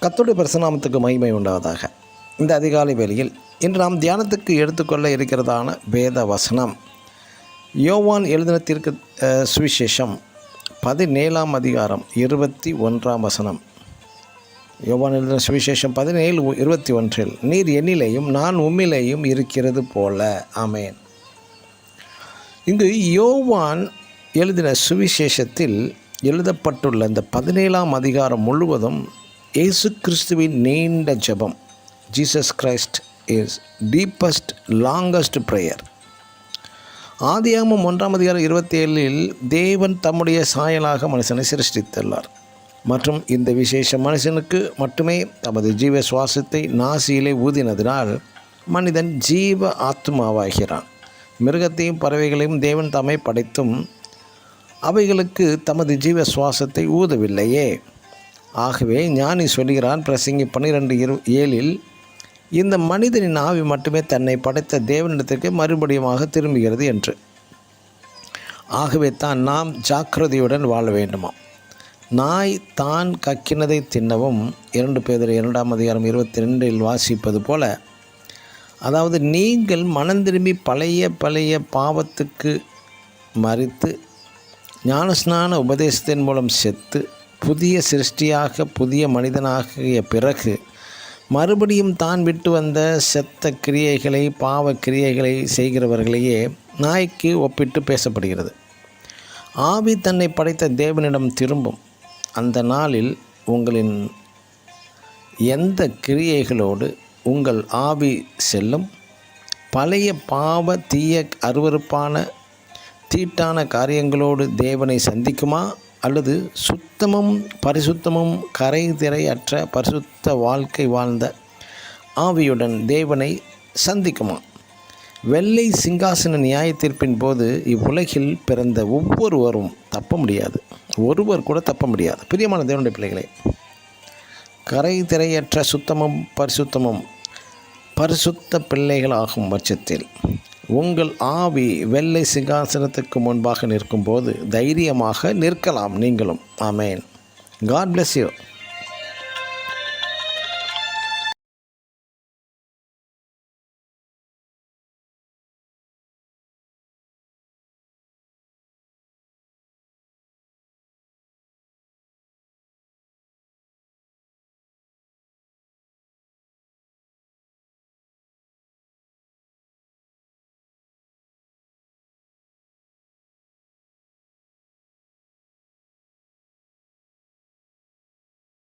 கர்த்தருடைய பரிசுநாமத்துக்கு மகிமை உண்டாவதாக. இந்த அதிகாலை வேளையில் இன்று நாம் தியானத்துக்கு எடுத்துக்கொள்ள இருக்கிறதான வேத வசனம் யோவான் எழுதின சுவிசேஷம் 17ஆம் அதிகாரம் 21ஆம் வசனம். யோவான் எழுதின சுவிசேஷம் 17:21 நீர் என்னிலேயும் நான் உம்மிலேயும் இருக்கிறது போல. ஆமேன். இங்கு யோவான் எழுதின சுவிசேஷத்தில் எழுதப்பட்டுள்ள இந்த 17ஆம் அதிகாரம் முழுவதும் இயேசு கிறிஸ்துவின் நீண்ட ஜெபம். Jesus Christ is deepest longest prayer. ஆதியாகமம் 1ஆம் அதிகாரம் 27 தேவன் தம்முடைய சாயலாக மனுஷனை சிருஷ்டித்துள்ளார் மற்றும் இந்த விசேஷ மனுஷனுக்கு மட்டுமே தமது ஜீவ சுவாசத்தை நாசியிலே ஊதினதினால் மனிதன் ஜீவ ஆத்மாவாகிறான். மிருகத்தையும் பறவைகளையும் தேவன் தம்மை படைத்தும் அவைகளுக்கு தமது ஜீவ சுவாசத்தை ஊதவில்லையே. ஆகவே ஞானி சொல்கிறான் பிரசங்கி 12:7 இந்த மனிதனின் ஆவி மட்டுமே தன்னை படைத்த தேவனிடத்திற்கு மறுபடியுமாக திரும்புகிறது என்று. ஆகவே தான் நாம் ஜாக்கிரதையுடன் வாழ வேண்டுமா. நாய் தான் கக்கினதை தின்னவும் 2 பேதுரு 2ஆம் அதிகாரம் 22 வாசிப்பது போல, அதாவது நீங்கள் மனம் திரும்பி பழைய பாவத்துக்கு மரித்து ஞானஸ்நான உபதேசத்தின் மூலம் செத்து புதிய சிருஷ்டியாக புதிய மனிதனாகிய பிறகு மறுபடியும் தான் விட்டு வந்த செத்த கிரியைகளை பாவ கிரியைகளை செய்கிறவர்களையே நாய்க்கு ஒப்பிட்டு பேசப்படுகிறது. ஆவி தன்னை படைத்த தேவனிடம் திரும்பும் அந்த நாளில் உங்களின் எந்த கிரியைகளோடு உங்கள் ஆவி செல்லும்? பழைய பாவ தீய அருவருப்பான தீட்டான காரியங்களோடு தேவனை சந்திக்குமா, அல்லது சுத்தமும் பரிசுத்தமும் கரை திரையற்ற பரிசுத்த வாழ்க்கை வாழ்ந்த ஆவியுடன் தேவனை சந்திக்குமா? வெள்ளை சிங்காசன நியாய தீர்ப்பின் போது இவ்வுலகில் பிறந்த ஒவ்வொருவரும் தப்ப முடியாது. ஒருவர் கூட தப்ப முடியாது. பிரியமான தேவனுடைய பிள்ளைகளே, கரை திரையற்ற சுத்தமும் பரிசுத்தமும் பரிசுத்த பிள்ளைகள் ஆகும் பட்சத்தில் உங்கள் ஆவி வெள்ளை சிங்காசனத்துக்கு முன்பாக நிற்கும்போது தைரியமாக நிற்கலாம் நீங்களும். ஆமேன். God bless you.